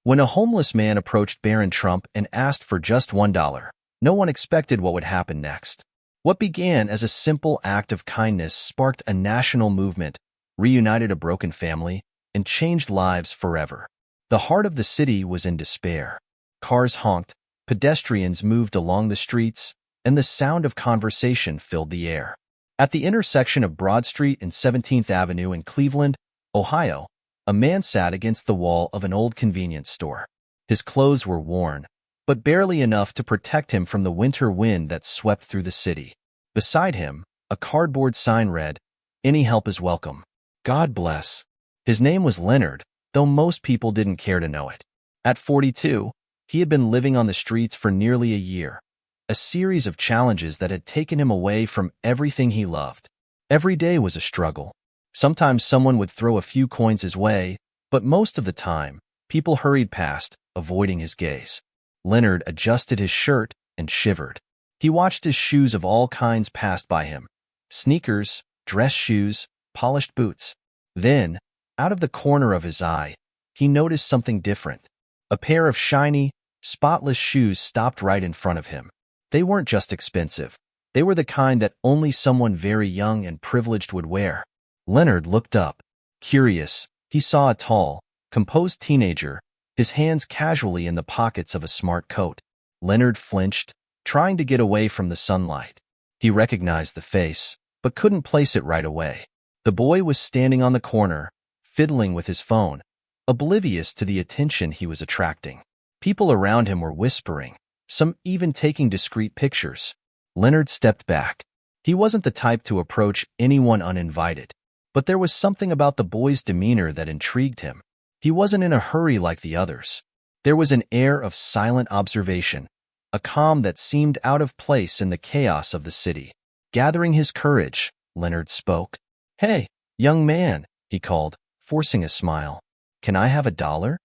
When a homeless man approached Barron Trump and asked for just $1, no one expected what would happen next. What began as a simple act of kindness sparked a national movement, reunited a broken family, and changed lives forever. The heart of the city was in despair. Cars honked, pedestrians moved along the streets, and the sound of conversation filled the air. At the intersection of Broad Street and 17th Avenue in Cleveland, Ohio, a man sat against the wall of an old convenience store. His clothes were worn, but barely enough to protect him from the winter wind that swept through the city. Beside him, a cardboard sign read, "Any help is welcome. God bless." His name was Leonard, though most people didn't care to know it. At 42, he had been living on the streets for nearly a year, a series of challenges that had taken him away from everything he loved. Every day was a struggle. Sometimes someone would throw a few coins his way, but most of the time, people hurried past, avoiding his gaze. Leonard adjusted his shirt and shivered. He watched his shoes of all kinds pass by him: sneakers, dress shoes, polished boots. Then, out of the corner of his eye, he noticed something different. A pair of shiny, spotless shoes stopped right in front of him. They weren't just expensive. They were the kind that only someone very young and privileged would wear. Leonard looked up. Curious, he saw a tall, composed teenager, his hands casually in the pockets of a smart coat. Leonard flinched, trying to get away from the sunlight. He recognized the face, but couldn't place it right away. The boy was standing on the corner, fiddling with his phone, oblivious to the attention he was attracting. People around him were whispering, some even taking discreet pictures. Leonard stepped back. He wasn't the type to approach anyone uninvited, but there was something about the boy's demeanor that intrigued him. He wasn't in a hurry like the others. There was an air of silent observation, a calm that seemed out of place in the chaos of the city. Gathering his courage, Leonard spoke. "Hey, young man," he called, forcing a smile. "Can I have $1?"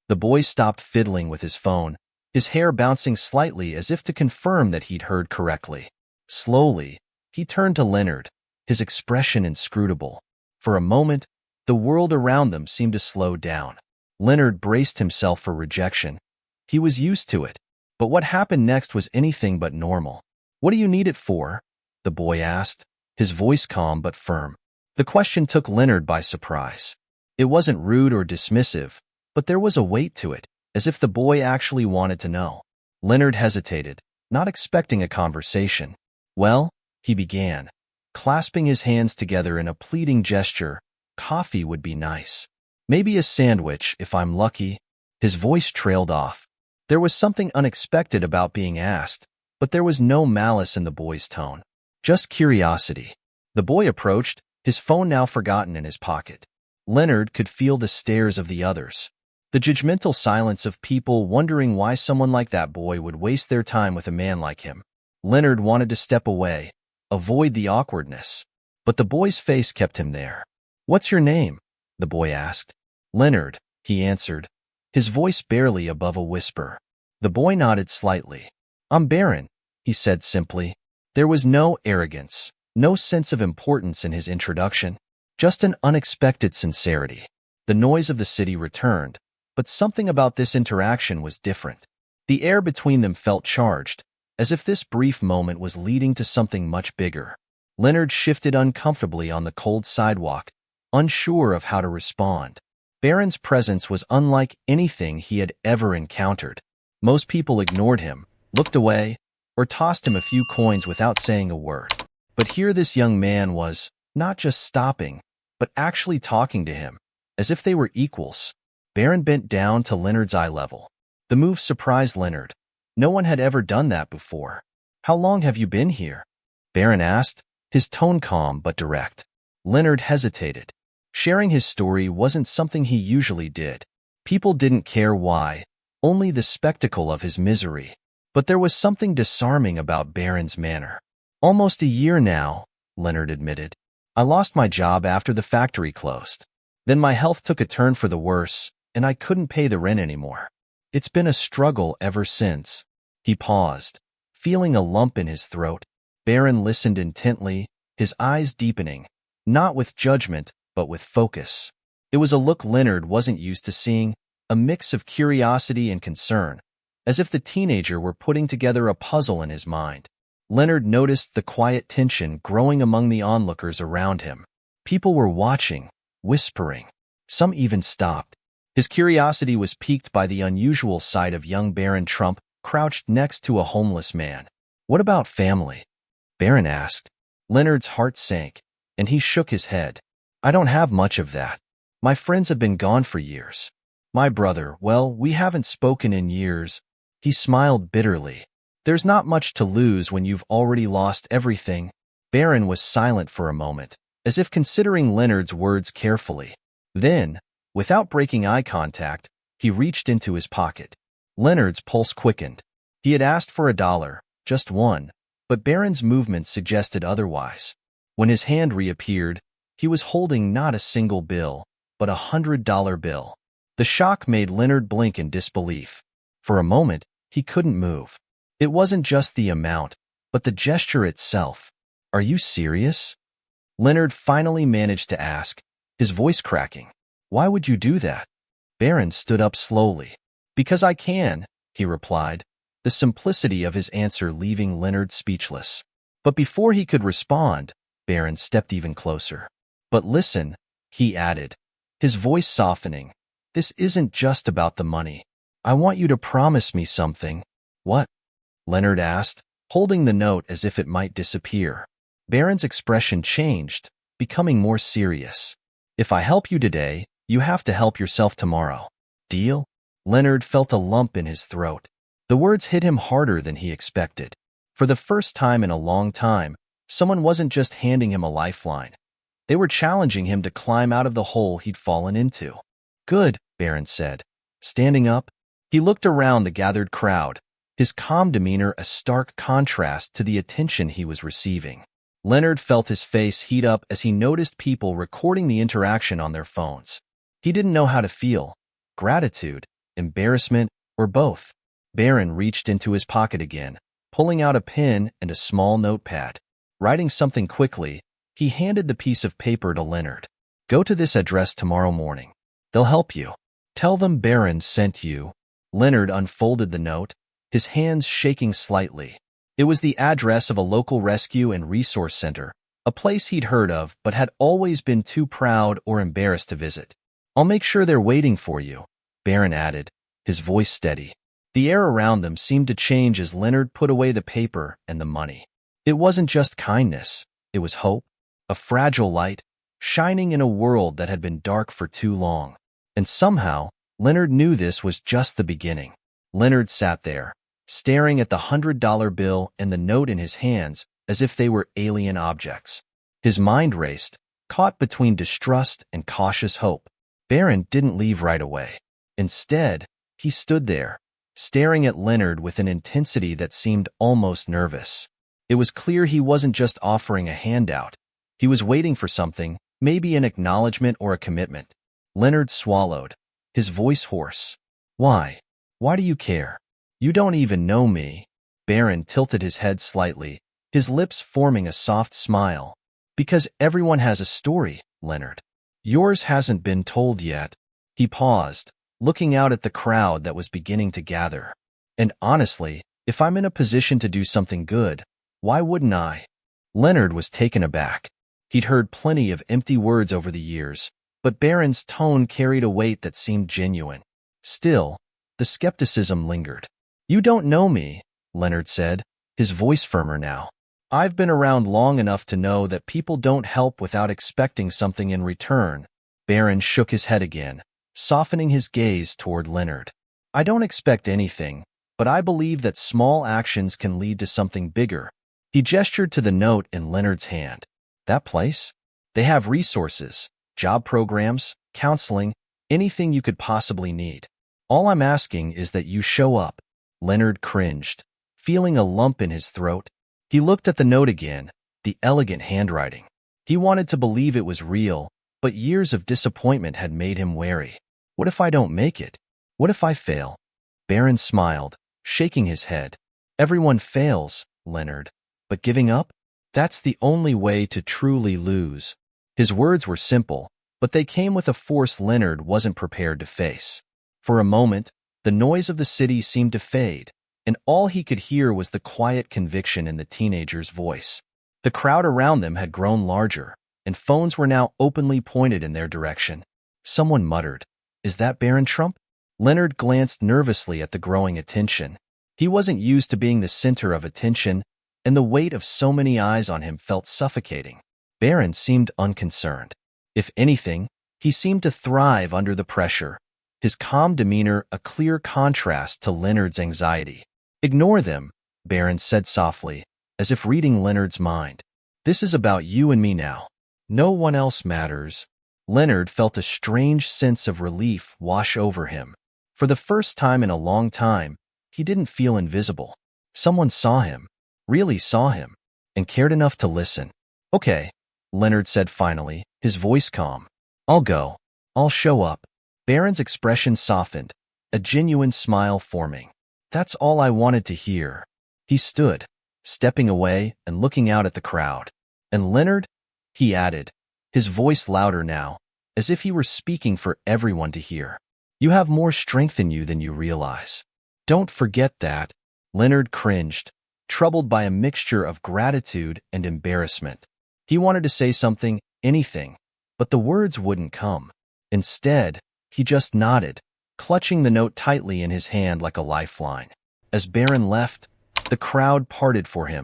The boy stopped fiddling with his phone, his hair bouncing slightly as if to confirm that he'd heard correctly. Slowly, he turned to Leonard, his expression inscrutable. For a moment, the world around them seemed to slow down. Leonard braced himself for rejection. He was used to it, but what happened next was anything but normal. "What do you need it for?" the boy asked, his voice calm but firm. The question took Leonard by surprise. It wasn't rude or dismissive, but there was a weight to it, as if the boy actually wanted to know. Leonard hesitated, not expecting a conversation. "Well," he began, clasping his hands together in a pleading gesture, "coffee would be nice. Maybe a sandwich, if I'm lucky." His voice trailed off. There was something unexpected about being asked, but there was no malice in the boy's tone. Just curiosity. The boy approached, his phone now forgotten in his pocket. Leonard could feel the stares of the others, the judgmental silence of people wondering why someone like that boy would waste their time with a man like him. Leonard wanted to step away, avoid the awkwardness, but the boy's face kept him there. "What's your name?" the boy asked. "Leonard," he answered, his voice barely above a whisper. The boy nodded slightly. "I'm Barron," he said simply. There was no arrogance, no sense of importance in his introduction, just an unexpected sincerity. The noise of the city returned, but something about this interaction was different. The air between them felt charged, as if this brief moment was leading to something much bigger. Leonard shifted uncomfortably on the cold sidewalk, unsure of how to respond. Barron's presence was unlike anything he had ever encountered. Most people ignored him, looked away, or tossed him a few coins without saying a word. But here this young man was, not just stopping, but actually talking to him, as if they were equals. Barron bent down to Leonard's eye level. The move surprised Leonard. No one had ever done that before. "How long have you been here?" Barron asked, his tone calm but direct. Leonard hesitated. Sharing his story wasn't something he usually did. People didn't care why, only the spectacle of his misery. But there was something disarming about Barron's manner. "Almost a year now," Leonard admitted. "I lost my job after the factory closed. Then my health took a turn for the worse, and I couldn't pay the rent anymore. It's been a struggle ever since." He paused, feeling a lump in his throat. Barron listened intently, his eyes deepening, not with judgment, but with focus. It was a look Leonard wasn't used to seeing, a mix of curiosity and concern, as if the teenager were putting together a puzzle in his mind. Leonard noticed the quiet tension growing among the onlookers around him. People were watching, whispering. Some even stopped. His curiosity was piqued by the unusual sight of young Barron Trump crouched next to a homeless man. "What about family?" Barron asked. Leonard's heart sank, and he shook his head. "I don't have much of that. My friends have been gone for years. My brother, well, we haven't spoken in years." He smiled bitterly. "There's not much to lose when you've already lost everything." Barron was silent for a moment, as if considering Leonard's words carefully. Then, without breaking eye contact, he reached into his pocket. Leonard's pulse quickened. He had asked for $1, just one, but Barron's movement suggested otherwise. When his hand reappeared, he was holding not a single bill, but $100 bill. The shock made Leonard blink in disbelief. For a moment, he couldn't move. It wasn't just the amount, but the gesture itself. "Are you serious?" Leonard finally managed to ask, his voice cracking. "Why would you do that?" Barron stood up slowly. "Because I can," he replied, the simplicity of his answer leaving Leonard speechless. But before he could respond, Barron stepped even closer. "But listen," he added, his voice softening. "This isn't just about the money. I want you to promise me something." "What?" Leonard asked, holding the note as if it might disappear. Barron's expression changed, becoming more serious. "If I help you today, you have to help yourself tomorrow. Deal?" Leonard felt a lump in his throat. The words hit him harder than he expected. For the first time in a long time, someone wasn't just handing him a lifeline. They were challenging him to climb out of the hole he'd fallen into. "Good," Barron said. Standing up, he looked around the gathered crowd, his calm demeanor a stark contrast to the attention he was receiving. Leonard felt his face heat up as he noticed people recording the interaction on their phones. He didn't know how to feel: gratitude, embarrassment, or both. Barron reached into his pocket again, pulling out a pen and a small notepad. Writing something quickly, he handed the piece of paper to Leonard. "Go to this address tomorrow morning. They'll help you. Tell them Barron sent you." Leonard unfolded the note, his hands shaking slightly. It was the address of a local rescue and resource center, a place he'd heard of but had always been too proud or embarrassed to visit. "I'll make sure they're waiting for you," Barron added, his voice steady. The air around them seemed to change as Leonard put away the paper and the money. It wasn't just kindness, it was hope, a fragile light, shining in a world that had been dark for too long. And somehow, Leonard knew this was just the beginning. Leonard sat there, staring at the $100 bill and the note in his hands as if they were alien objects. His mind raced, caught between distrust and cautious hope. Barron didn't leave right away. Instead, he stood there, staring at Leonard with an intensity that seemed almost nervous. It was clear he wasn't just offering a handout. He was waiting for something, maybe an acknowledgement or a commitment. Leonard swallowed, his voice hoarse. "Why? Why do you care? You don't even know me." Barron tilted his head slightly, his lips forming a soft smile. "Because everyone has a story, Leonard. Yours hasn't been told yet." He paused, looking out at the crowd that was beginning to gather. "And honestly, if I'm in a position to do something good, why wouldn't I?" Leonard was taken aback. He'd heard plenty of empty words over the years, but Barron's tone carried a weight that seemed genuine. Still, the skepticism lingered. "You don't know me," Leonard said, his voice firmer now. "I've been around long enough to know that people don't help without expecting something in return." Barron shook his head again, softening his gaze toward Leonard. "I don't expect anything, but I believe that small actions can lead to something bigger." He gestured to the note in Leonard's hand. "That place? They have resources, job programs, counseling, anything you could possibly need. All I'm asking is that you show up." Leonard cringed, feeling a lump in his throat. He looked at the note again, the elegant handwriting. He wanted to believe it was real, but years of disappointment had made him wary. What if I don't make it? What if I fail? Barron smiled, shaking his head. "Everyone fails, Leonard, but giving up? That's the only way to truly lose." His words were simple, but they came with a force Leonard wasn't prepared to face. For a moment, the noise of the city seemed to fade, and all he could hear was the quiet conviction in the teenager's voice. The crowd around them had grown larger, and phones were now openly pointed in their direction. Someone muttered, "Is that Barron Trump?" Leonard glanced nervously at the growing attention. He wasn't used to being the center of attention, and the weight of so many eyes on him felt suffocating. Barron seemed unconcerned. If anything, he seemed to thrive under the pressure, his calm demeanor a clear contrast to Leonard's anxiety. "Ignore them," Barron said softly, as if reading Leonard's mind. "This is about you and me now. No one else matters." Leonard felt a strange sense of relief wash over him. For the first time in a long time, he didn't feel invisible. Someone saw him, really saw him, and cared enough to listen. "Okay," Leonard said finally, his voice calm. "I'll go. I'll show up." Barron's expression softened, a genuine smile forming. "That's all I wanted to hear." He stood, stepping away and looking out at the crowd. "And Leonard," he added, his voice louder now, as if he were speaking for everyone to hear, "you have more strength in you than you realize. Don't forget that." Leonard cringed, troubled by a mixture of gratitude and embarrassment. He wanted to say something, anything, but the words wouldn't come. Instead, he just nodded, clutching the note tightly in his hand like a lifeline. As Barron left, the crowd parted for him,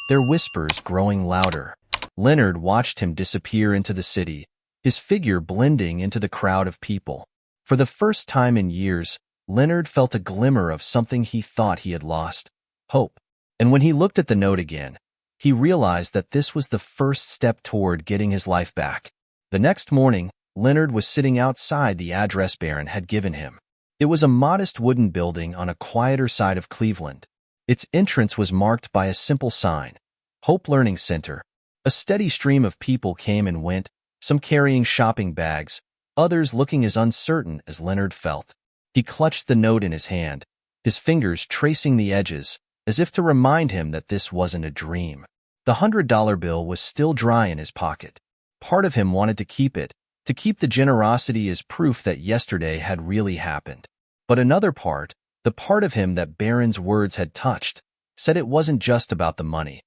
their whispers growing louder. Leonard watched him disappear into the city, his figure blending into the crowd of people. For the first time in years, Leonard felt a glimmer of something he thought he had lost: hope. And when he looked at the note again, he realized that this was the first step toward getting his life back. The next morning, Leonard was sitting outside the address Barron had given him. It was a modest wooden building on a quieter side of Cleveland. Its entrance was marked by a simple sign, Hope Learning Center. A steady stream of people came and went, some carrying shopping bags, others looking as uncertain as Leonard felt. He clutched the note in his hand, his fingers tracing the edges, as if to remind him that this wasn't a dream. The $100 bill was still dry in his pocket. Part of him wanted to keep it, to keep the generosity as proof that yesterday had really happened. But another part, the part of him that Barron's words had touched, said it wasn't just about the money.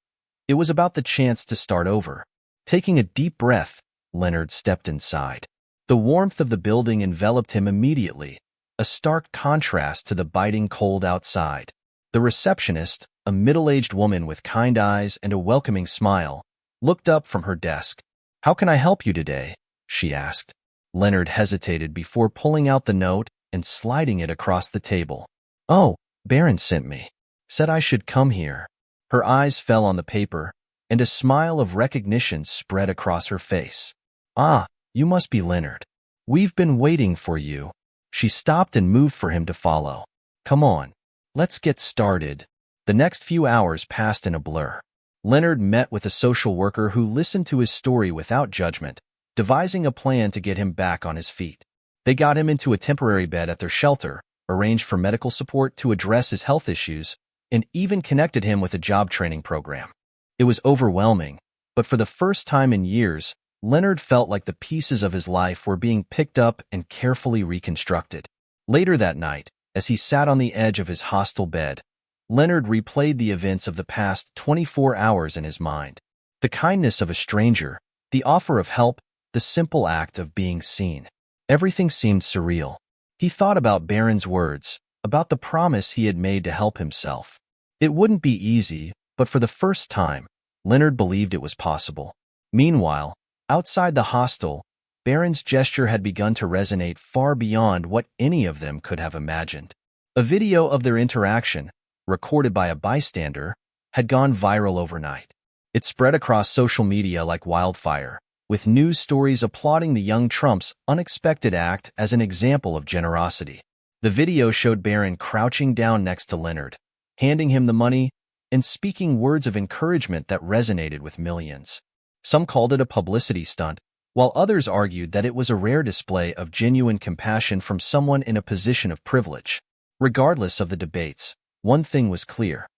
It was about the chance to start over. Taking a deep breath, Leonard stepped inside. The warmth of the building enveloped him immediately, a stark contrast to the biting cold outside. The receptionist, a middle-aged woman with kind eyes and a welcoming smile, looked up from her desk. "How can I help you today?" she asked. Leonard hesitated before pulling out the note and sliding it across the table. "Oh, Barron sent me. Said I should come here." Her eyes fell on the paper, and a smile of recognition spread across her face. "Ah, you must be Leonard. We've been waiting for you." She stopped and moved for him to follow. "Come on, let's get started." The next few hours passed in a blur. Leonard met with a social worker who listened to his story without judgment, devising a plan to get him back on his feet. They got him into a temporary bed at their shelter, arranged for medical support to address his health issues, and even connected him with a job training program. It was overwhelming, but for the first time in years, Leonard felt like the pieces of his life were being picked up and carefully reconstructed. Later that night, as he sat on the edge of his hostel bed, Leonard replayed the events of the past 24 hours in his mind. The kindness of a stranger, the offer of help, the simple act of being seen. Everything seemed surreal. He thought about Barron's words, about the promise he had made to help himself. It wouldn't be easy, but for the first time, Leonard believed it was possible. Meanwhile, outside the hostel, Barron's gesture had begun to resonate far beyond what any of them could have imagined. A video of their interaction, recorded by a bystander, had gone viral overnight. It spread across social media like wildfire, with news stories applauding the young Trump's unexpected act as an example of generosity. The video showed Barron crouching down next to Leonard, handing him the money, and speaking words of encouragement that resonated with millions. Some called it a publicity stunt, while others argued that it was a rare display of genuine compassion from someone in a position of privilege. Regardless of the debates, one thing was clear.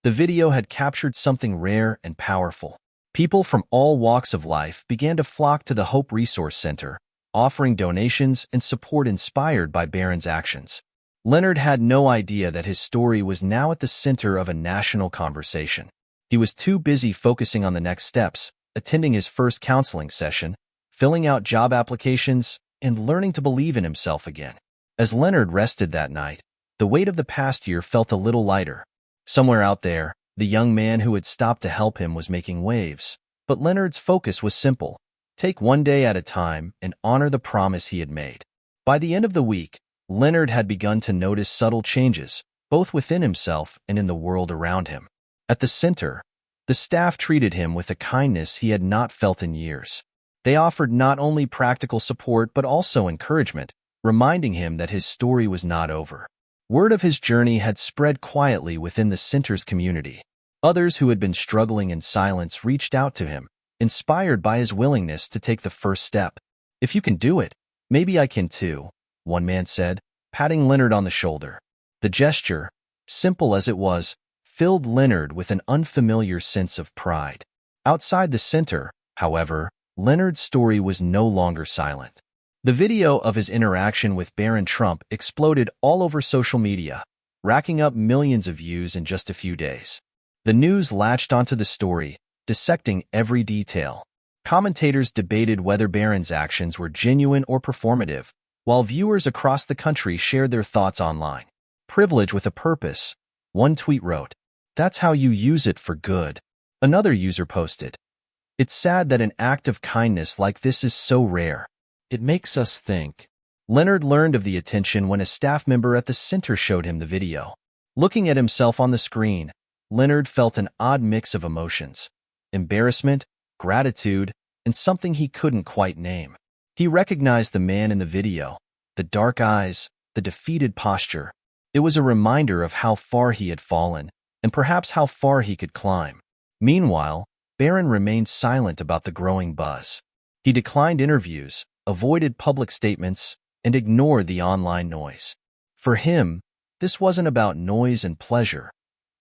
The video had captured something rare and powerful. People from all walks of life began to flock to the Hope Resource Center, offering donations and support inspired by Barron's actions. Leonard had no idea that his story was now at the center of a national conversation. He was too busy focusing on the next steps, attending his first counseling session, filling out job applications, and learning to believe in himself again. As Leonard rested that night, the weight of the past year felt a little lighter. Somewhere out there, the young man who had stopped to help him was making waves. But Leonard's focus was simple: take one day at a time and honor the promise he had made. By the end of the week, Leonard had begun to notice subtle changes, both within himself and in the world around him. At the center, the staff treated him with a kindness he had not felt in years. They offered not only practical support but also encouragement, reminding him that his story was not over. Word of his journey had spread quietly within the center's community. Others who had been struggling in silence reached out to him, inspired by his willingness to take the first step. "If you can do it, maybe I can too," one man said, patting Leonard on the shoulder. The gesture, simple as it was, filled Leonard with an unfamiliar sense of pride. Outside the center, however, Leonard's story was no longer silent. The video of his interaction with Barron Trump exploded all over social media, racking up millions of views in just a few days. The news latched onto the story, dissecting every detail. Commentators debated whether Barron's actions were genuine or performative, while viewers across the country shared their thoughts online. "Privilege with a purpose," one tweet wrote. "That's how you use it for good." Another user posted, "It's sad that an act of kindness like this is so rare. It makes us think." Leonard learned of the attention when a staff member at the center showed him the video. Looking at himself on the screen, Leonard felt an odd mix of emotions: embarrassment, gratitude, and something he couldn't quite name. He recognized the man in the video, the dark eyes, the defeated posture. It was a reminder of how far he had fallen, and perhaps how far he could climb. Meanwhile, Barron remained silent about the growing buzz. He declined interviews, avoided public statements, and ignored the online noise. For him, this wasn't about noise and pleasure.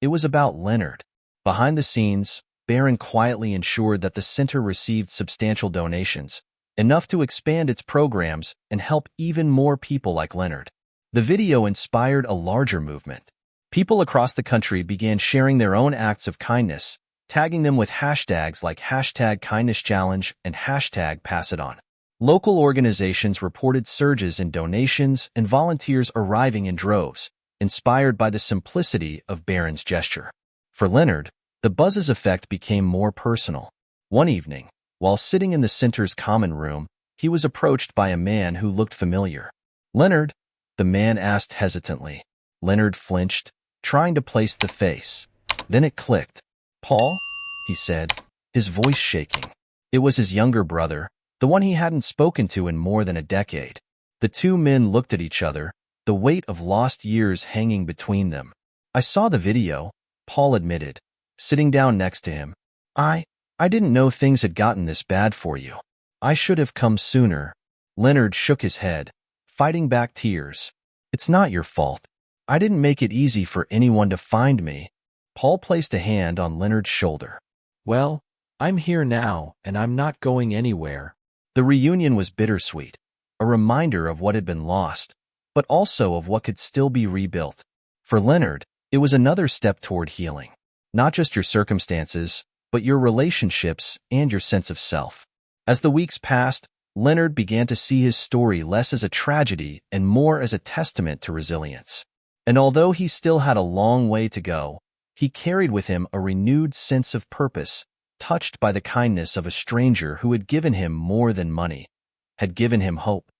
It was about Leonard. Behind the scenes, Barron quietly ensured that the center received substantial donations, enough to expand its programs and help even more people like Leonard. The video inspired a larger movement. People across the country began sharing their own acts of kindness, tagging them with hashtags like #KindnessChallenge and #PassItOn. Local organizations reported surges in donations and volunteers arriving in droves, inspired by the simplicity of Barron's gesture. For Leonard, the buzz's effect became more personal. One evening, while sitting in the center's common room, he was approached by a man who looked familiar. "Leonard?" the man asked hesitantly. Leonard flinched, trying to place the face. Then it clicked. "Paul?" he said, his voice shaking. It was his younger brother, the one he hadn't spoken to in more than a decade. The two men looked at each other, the weight of lost years hanging between them. "I saw the video," Paul admitted, sitting down next to him. I didn't know things had gotten this bad for you. I should have come sooner." Leonard shook his head, fighting back tears. "It's not your fault. I didn't make it easy for anyone to find me." Paul placed a hand on Leonard's shoulder. "Well, I'm here now, and I'm not going anywhere." The reunion was bittersweet, a reminder of what had been lost, but also of what could still be rebuilt. For Leonard, it was another step toward healing. Not just your circumstances, but your relationships and your sense of self. As the weeks passed, Leonard began to see his story less as a tragedy and more as a testament to resilience. And although he still had a long way to go, he carried with him a renewed sense of purpose, touched by the kindness of a stranger who had given him more than money, had given him hope.